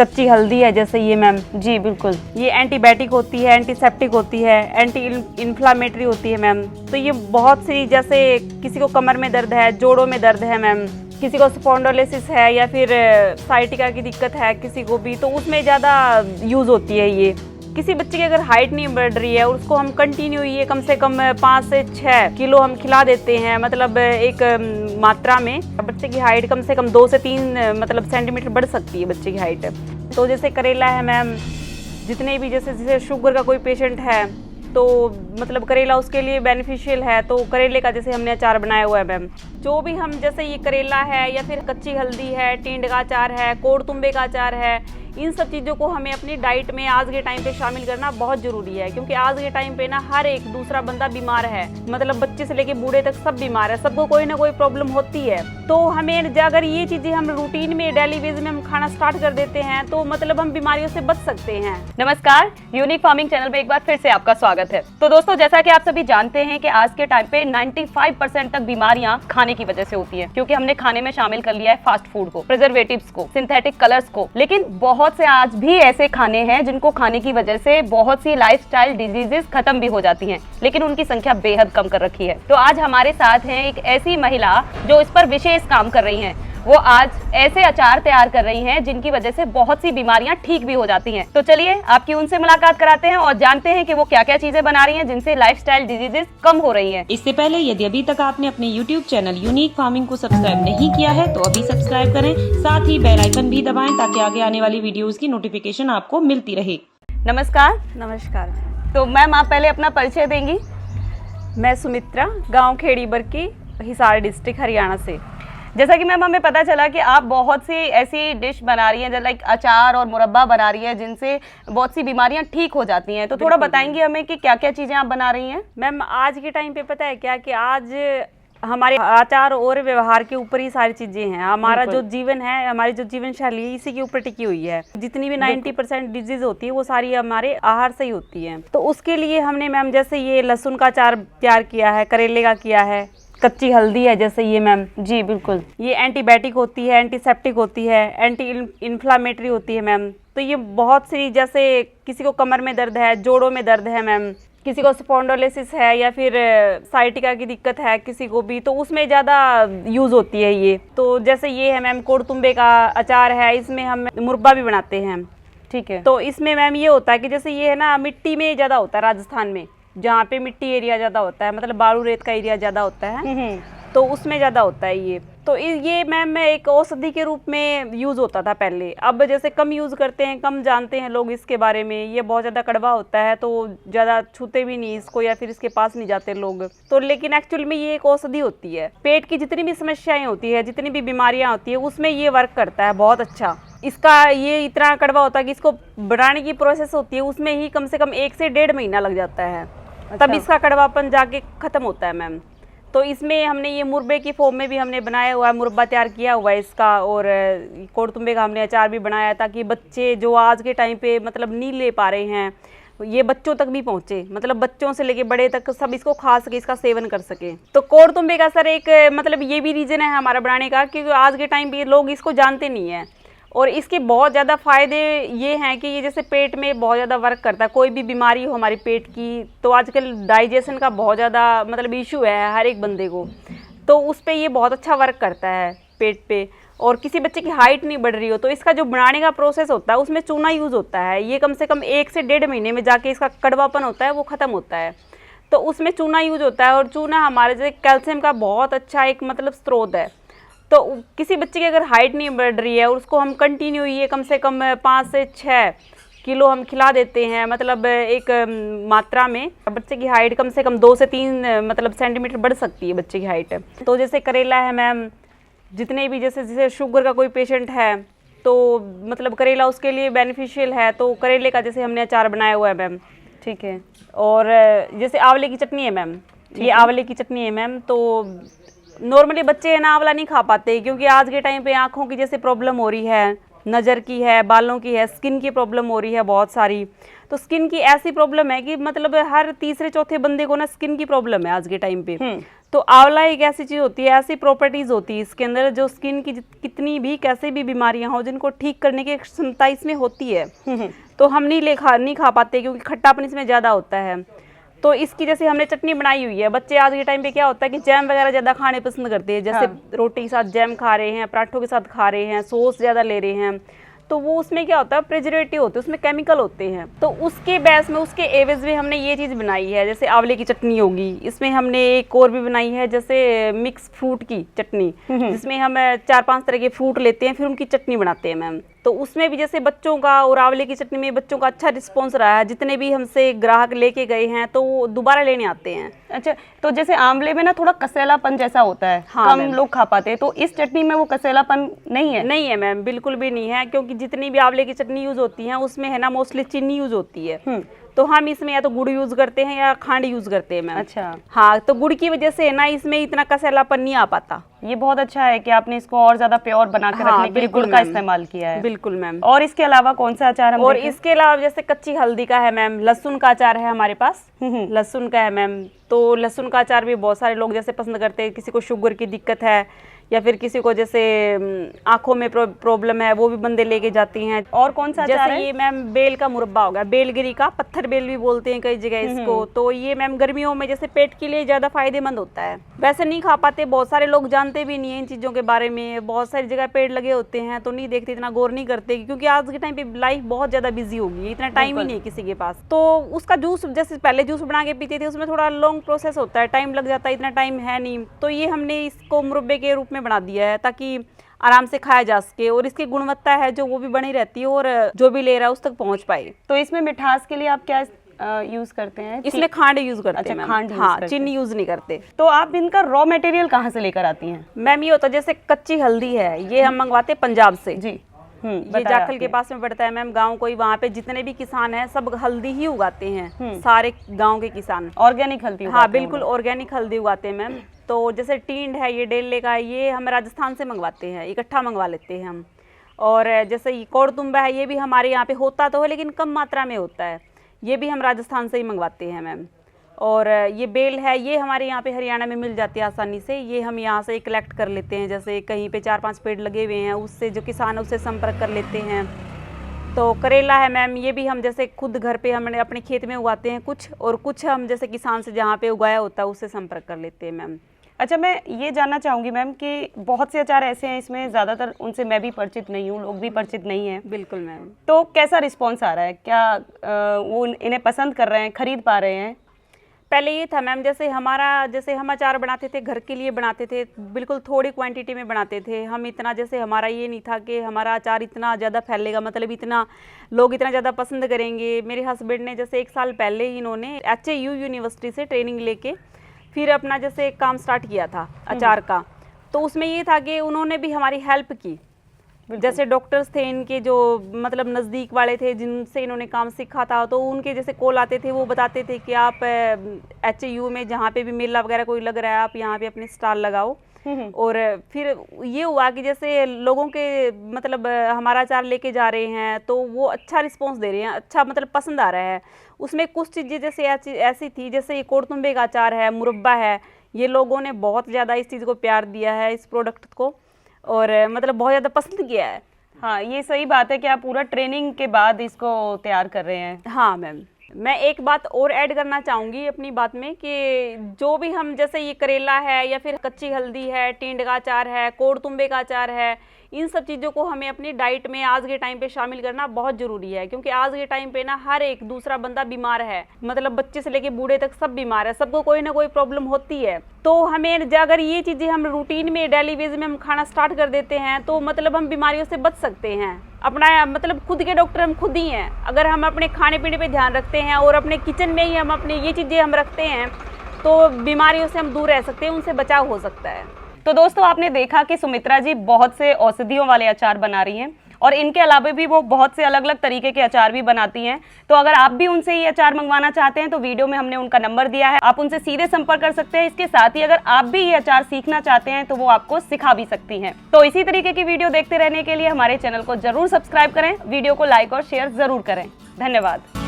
कच्ची हल्दी है जैसे ये मैम। जी बिल्कुल, ये एंटीबायोटिक होती है, एंटीसेप्टिक होती है, एंटी इन्फ्लामेटरी होती है मैम। तो ये बहुत सी, जैसे किसी को कमर में दर्द है, जोड़ों में दर्द है मैम, किसी को स्पॉन्डिलोसिस है या फिर साइटिका की दिक्कत है किसी को भी, तो उसमें ज़्यादा यूज़ होती है ये। किसी बच्चे की अगर हाइट नहीं बढ़ रही है और उसको हम कंटिन्यू ये कम से कम 5 से 6 किलो हम खिला देते हैं, मतलब एक मात्रा में, बच्चे की हाइट कम से कम 2 से 3 मतलब सेंटीमीटर बढ़ सकती है बच्चे की हाइट। तो जैसे करेला है मैम, जितने भी जैसे शुगर का कोई पेशेंट है तो मतलब करेला उसके लिए बेनिफिशियल है। तो करेले का जैसे हमने अचार बनाया हुआ है मैम। जो भी हम जैसे ये करेला है या फिर कच्ची हल्दी है, टींड का अचार है, कोड़ तुम्बे का अचार है, इन सब चीज़ों को हमें अपनी डाइट में आज के टाइम पे शामिल करना बहुत ज़रूरी है। क्योंकि आज के टाइम पे ना हर एक दूसरा बंदा बीमार है, मतलब बच्चे से लेके बूढ़े तक सब बीमार है, सबको कोई ना कोई प्रॉब्लम होती है। तो हमें अगर ये चीज़ें हम रूटीन में डेली बेस में हम खाना स्टार्ट कर देते हैं तो मतलब हम बीमारियों से बच सकते हैं। नमस्कार, यूनिक फार्मिंग चैनल में एक बार फिर से आपका स्वागत है। तो दोस्तों, जैसा कि आप सभी जानते हैं कि आज के टाइम पे 95% तक बीमारियां खाने की वजह से होती है, क्योंकि हमने खाने में शामिल कर लिया है फास्ट फूड को, प्रिजर्वेटिव्स को, सिंथेटिक कलर्स को। लेकिन बहुत से आज भी ऐसे खाने हैं जिनको खाने की वजह से बहुत सी लाइफस्टाइल डिजीजेस खत्म भी हो जाती हैं, लेकिन उनकी संख्या बेहद कम कर रखी है। तो आज हमारे साथ हैं एक ऐसी महिला जो इस पर विशेष काम कर रही हैं। वो आज ऐसे अचार तैयार कर रही हैं जिनकी वजह से बहुत सी बीमारियां ठीक भी हो जाती हैं। तो चलिए आपकी उनसे मुलाकात कराते हैं और जानते हैं कि वो क्या क्या चीजें बना रही हैं जिनसे लाइफस्टाइल डिजीजेस कम हो रही हैं। इससे पहले यदि अभी तक आपने अपने YouTube चैनल यूनिक फार्मिंग को सब्सक्राइब नहीं किया है तो अभी सब्सक्राइब करें, साथ ही बेल आइकन भी दबाएं ताकि आगे आने वाली वीडियोस की नोटिफिकेशन आपको मिलती रहे। नमस्कार। नमस्कार। तो मैम, आप पहले अपना परिचय देंगी? मैं सुमित्रा, गाँव खेड़ी बरकी, हिसार डिस्ट्रिक्ट, हरियाणा से। जैसा कि मैम हमें पता चला कि आप बहुत सी ऐसी डिश बना रही हैं, जैसे लाइक अचार और मुरब्बा बना रही है जिनसे बहुत सी बीमारियां ठीक हो जाती हैं। तो थोड़ा बताएंगी हमें कि क्या क्या चीजें आप बना रही हैं? मैम आज के टाइम पे पता है क्या कि आज हमारे आचार और व्यवहार के ऊपर ही सारी चीजें हैं। हमारा जो जीवन है, हमारी जो जीवन शैली है, इसी के ऊपर टिकी हुई है। जितनी भी 90% डिजीज होती है वो सारी हमारे आहार से ही होती है। तो उसके लिए हमने मैम जैसे ये लहसुन का अचार तैयार किया है, करेले का किया है, कच्ची हल्दी है जैसे ये मैम। जी बिल्कुल, ये एंटीबायोटिक होती है, एंटीसेप्टिक होती है, एंटी इन्फ्लामेटरी होती है मैम। तो ये बहुत सी, जैसे किसी को कमर में दर्द है, जोड़ों में दर्द है मैम, किसी को स्पॉन्डिलोसिस है या फिर साइटिका की दिक्कत है किसी को भी, तो उसमें ज़्यादा यूज़ होती है ये। तो जैसे ये है मैम कोड़ तुम्बे का अचार है, इसमें हम मुरब्बा भी बनाते हैं। ठीक है। तो इसमें मैम ये होता है कि जैसे ये है ना, मिट्टी में ज़्यादा होता है राजस्थान में, जहाँ पे मिट्टी एरिया ज़्यादा होता है, मतलब बालू रेत का एरिया ज़्यादा होता है, तो उसमें ज़्यादा होता है ये। तो ये मैम एक औषधि के रूप में यूज़ होता था पहले। अब जैसे कम यूज़ करते हैं, कम जानते हैं लोग इसके बारे में। ये बहुत ज़्यादा कड़वा होता है तो ज़्यादा छूते भी नहीं इसको या फिर इसके पास नहीं जाते लोग। तो लेकिन एक्चुअल में ये एक औषधि होती है। पेट की जितनी भी समस्याएं होती है, जितनी भी बीमारियाँ होती है, उसमें ये वर्क करता है बहुत अच्छा। इसका ये इतना कड़वा होता है कि इसको बनाने की प्रोसेस होती है, उसमें ही कम से कम 1 से 1.5 महीना लग जाता है। तब इसका कड़वापन जाके ख़त्म होता है मैम। तो इसमें हमने ये मुरब्बे की फॉर्म में भी हमने बनाया हुआ है, मुरब्बा तैयार किया हुआ है इसका। और कोड़ तुम्बे का हमने अचार भी बनाया है ताकि बच्चे जो आज के टाइम पे मतलब नहीं ले पा रहे हैं, ये बच्चों तक भी पहुँचे, मतलब बच्चों से लेके बड़े तक सब इसको खा सके, इसका सेवन कर सके। तो कोड़ तुम्बे का सर एक मतलब ये भी रीज़न है हमारा बनाने का, क्योंकि आज के टाइम पे लोग इसको जानते नहीं हैं। और इसके बहुत ज़्यादा फ़ायदे ये हैं कि ये जैसे पेट में बहुत ज़्यादा वर्क करता है। कोई भी बीमारी हो हमारी पेट की, तो आजकल डाइजेशन का बहुत ज़्यादा मतलब इशू है हर एक बंदे को, तो उस पर ये बहुत अच्छा वर्क करता है पेट पे। और किसी बच्चे की हाइट नहीं बढ़ रही हो तो इसका जो बनाने का प्रोसेस होता है उसमें चूना यूज़ होता है। ये कम से कम 1 से 1.5 महीने में जाके इसका कड़वापन होता है वो ख़त्म होता है। तो उसमें चूना यूज़ होता है और चूना हमारे जैसे कैल्शियम का बहुत अच्छा एक मतलब स्रोत है। तो किसी बच्चे की अगर हाइट नहीं बढ़ रही है और उसको हम कंटिन्यू ये कम से कम 5 से 6 किलो हम खिला देते हैं, मतलब एक मात्रा में, बच्चे की हाइट कम से कम 2 से 3 मतलब सेंटीमीटर बढ़ सकती है बच्चे की हाइट। तो जैसे करेला है मैम, जितने भी जैसे शुगर का कोई पेशेंट है तो मतलब करेला उसके लिए बेनिफिशियल है। तो करेले का जैसे हमने अचार बनाया हुआ है मैम। ठीक है। और जैसे आंवले की चटनी है मैम, ये आंवले की चटनी है मैम। तो नॉर्मली बच्चे है ना आंवला नहीं खा पाते, क्योंकि आज के टाइम पे आँखों की जैसे प्रॉब्लम हो रही है, नज़र की है, बालों की है, स्किन की प्रॉब्लम हो रही है बहुत सारी। तो स्किन की ऐसी प्रॉब्लम है कि मतलब हर तीसरे चौथे बंदे को ना स्किन की प्रॉब्लम है आज के टाइम पे। तो आंवला एक ऐसी चीज़ होती है, ऐसी प्रॉपर्टीज होती है इसके अंदर जो स्किन की कितनी भी कैसे भी बीमारियां हो जिनको ठीक करने की क्षमता इसमें होती है। तो हम नहीं खा पाते क्योंकि खट्टापन इसमें ज़्यादा होता है। तो इसकी जैसे हमने चटनी बनाई हुई है। बच्चे आज के टाइम पे क्या होता है कि जैम वगैरह ज़्यादा खाने पसंद करते हैं, जैसे रोटी के साथ जैम खा रहे हैं, पराठों के साथ खा रहे हैं, सॉस ज़्यादा ले रहे हैं। तो वो उसमें क्या होता है, प्रिजर्वेटिव होते हैं, उसमें केमिकल होते हैं। तो उसके बेस में, उसके एवज में हमने ये चीज़ बनाई है। जैसे आंवले की चटनी होगी, इसमें हमने एक और भी बनाई है जैसे मिक्स फ्रूट की चटनी, जिसमें हम 4-5 तरह के फ्रूट लेते हैं फिर उनकी चटनी बनाते हैं मैम। तो उसमें भी जैसे बच्चों का, और आंवले की चटनी में बच्चों का अच्छा रिस्पॉन्स रहा है। जितने भी हमसे ग्राहक लेके गए हैं तो वो दोबारा लेने आते हैं। अच्छा, तो जैसे आंवले में ना थोड़ा कसेलापन जैसा होता है, कम लोग खा पाते हैं, तो इस चटनी में वो कसेलापन नहीं है? नहीं है मैम, बिल्कुल भी नहीं है, क्योंकि जितनी भी आंवले की चटनी यूज होती है उसमें है ना मोस्टली चीनी यूज होती है। तो हम इसमें या तो गुड़ यूज करते हैं या खांड यूज करते हैं मैम। अच्छा, हाँ, तो गुड़ की वजह से है ना इसमें इतना कसेलापन नहीं आ पाता। ये बहुत अच्छा है कि आपने इसको और ज्यादा प्योर बना कर रखने के लिए गुड़ का इस्तेमाल किया है। बिल्कुल मैम। और इसके अलावा कौन सा अचार हम और देखें? इसके अलावा जैसे कच्ची हल्दी का है मैम, लहसुन का अचार है हमारे पास, लहसुन का है मैम। तो लहसुन का अचार भी बहुत सारे लोग जैसे पसंद करते हैं। किसी को शुगर की दिक्कत है या फिर किसी को जैसे आंखों में प्रॉब्लम है, वो भी बंदे लेके जाती हैं। और कौन सा अचार जैसे है? ये मैम बेल का मुरब्बा होगा, बेलगिरी का, पत्थर बेल भी बोलते हैं कई जगह इसको। तो ये मैम गर्मियों में जैसे पेट के लिए ज़्यादा फायदेमंद होता है। वैसे नहीं खा पाते, बहुत सारे लोग जानते भी नहीं है इन चीज़ों के बारे में। बहुत सारी जगह पेड़ लगे होते हैं तो नहीं देखते, इतना गौर नहीं करते, क्योंकि आज के टाइम पे लाइफ बहुत ज़्यादा बिजी हो गई है, इतना टाइम ही नहीं है किसी के पास। तो उसका जूस, जैसे पहले जूस बना के पीते थे, उसमें थोड़ा लॉन्ग प्रोसेस होता है, टाइम लग जाता है, इतना टाइम है नहीं। तो ये हमने इसको मुरब्बे के रूप में बना दिया है ताकि आराम से खाया जा सके, और इसकी गुणवत्ता है जो वो भी बनी रहती है और जो भी ले रहा है उस तक पहुंच पाए। तो इसमें मिठास के लिए आप क्या यूज करते हैं? इसमें खांड यूज करते अच्छा, हैं मैम। खांड यूज हाँ, करते चीनी यूज नहीं करते। तो आप इनका रॉ मटेरियल कहाँ से लेकर आती हैं? मैम ये होता है जैसे कच्ची हल्दी है, ये हम मंगवाते हैं पंजाब से जी। ये जाखल के पास में पड़ता है मैम गांव। कोई वहाँ पे जितने भी किसान हैं सब हल्दी ही उगाते हैं, सारे गांव के किसान ऑर्गेनिक हल्दी हाँ बिल्कुल ऑर्गेनिक हल्दी उगाते हैं मैम। तो जैसे टींड है, ये डेले का, ये हम राजस्थान से मंगवाते हैं, इकट्ठा मंगवा लेते हैं हम। और जैसे ये कोड़तुंबा है, ये भी हमारे यहाँ पे होता तो है लेकिन कम मात्रा में होता है, ये भी हम राजस्थान से ही मंगवाते हैं मैम। और ये बेल है, ये हमारे यहाँ पे हरियाणा में मिल जाती है आसानी से, ये हम यहाँ से कलेक्ट कर लेते हैं। जैसे कहीं पे 4-5 पेड़ लगे हुए हैं, उससे जो किसान है उससे संपर्क कर लेते हैं। तो करेला है मैम, ये भी हम जैसे खुद घर पे हमने अपने खेत में उगाते हैं कुछ, और कुछ हम जैसे किसान से जहाँ पे उगाया होता है उससे संपर्क कर लेते हैं मैम। अच्छा, मैं ये जानना चाहूँगी मैम कि बहुत से अचार ऐसे हैं, इसमें ज़्यादातर उनसे मैं भी परिचित नहीं हूँ, लोग भी परिचित नहीं हैं। बिल्कुल मैम। तो कैसा रिस्पॉन्स आ रहा है? क्या वो इन्हें पसंद कर रहे हैं, खरीद पा रहे हैं? पहले ये था मैम, जैसे हम अचार बनाते थे, घर के लिए बनाते थे, बिल्कुल थोड़ी क्वांटिटी में बनाते थे हम। इतना जैसे हमारा ये नहीं था कि हमारा अचार इतना ज़्यादा फैलेगा, मतलब इतना लोग इतना ज़्यादा पसंद करेंगे। मेरे हस्बैंड ने जैसे 1 साल पहले ही इन्होंने HAU यूनिवर्सिटी से ट्रेनिंग लेके फिर अपना जैसे काम स्टार्ट किया था अचार का। तो उसमें ये था कि उन्होंने भी हमारी हेल्प की। जैसे डॉक्टर्स थे इनके जो मतलब नज़दीक वाले थे जिनसे इन्होंने काम सीखा था, तो उनके जैसे कॉल आते थे, वो बताते थे कि आप HAU में जहाँ पे भी मेला वगैरह कोई लग रहा है आप यहाँ पे अपनी स्टॉल लगाओ। और फिर ये हुआ कि जैसे लोगों के मतलब हमारा अचार लेके जा रहे हैं तो वो अच्छा रिस्पॉन्स दे रहे हैं, अच्छा मतलब पसंद आ रहा है। उसमें कुछ चीज़ें जैसे ऐसी थी, जैसे ये कोड़तुंबे का अचार है, मुरब्बा है, ये लोगों ने बहुत ज़्यादा इस चीज़ को प्यार दिया है, इस प्रोडक्ट को, और मतलब बहुत ज़्यादा पसंद किया है। हाँ, ये सही बात है कि आप पूरा ट्रेनिंग के बाद इसको तैयार कर रहे हैं। हाँ मैम, मैं एक बात और ऐड करना चाहूँगी अपनी बात में कि जो भी हम जैसे ये करेला है या फिर कच्ची हल्दी है, टींड का अचार है, कोड़तुंबे का अचार है, इन सब चीज़ों को हमें अपनी डाइट में आज के टाइम पे शामिल करना बहुत ज़रूरी है। क्योंकि आज के टाइम पे ना हर एक दूसरा बंदा बीमार है, मतलब बच्चे से लेके बूढ़े तक सब बीमार है, सबको कोई ना कोई प्रॉब्लम होती है। तो हमें अगर ये चीज़ें हम रूटीन में डेली बेस में हम खाना स्टार्ट कर देते हैं तो मतलब हम बीमारियों से बच सकते हैं। अपना मतलब खुद के डॉक्टर हम खुद ही हैं। अगर हम अपने खाने पीने पे ध्यान रखते हैं और अपने किचन में ही हम अपने ये चीज़ें हम रखते हैं तो बीमारियों से हम दूर रह सकते हैं, उनसे बचाव हो सकता है। तो दोस्तों, आपने देखा कि सुमित्रा जी बहुत से औषधियों वाले अचार बना रही हैं और इनके अलावा भी वो बहुत से अलग अलग तरीके के अचार भी बनाती हैं। तो अगर आप भी उनसे ये अचार मंगवाना चाहते हैं तो वीडियो में हमने उनका नंबर दिया है, आप उनसे सीधे संपर्क कर सकते हैं। इसके साथ ही अगर आप भी ये अचार सीखना चाहते हैं तो वो आपको सिखा भी सकती हैं। तो इसी तरीके की वीडियो देखते रहने के लिए हमारे चैनल को जरूर सब्सक्राइब करें, वीडियो को लाइक और शेयर जरूर करें। धन्यवाद।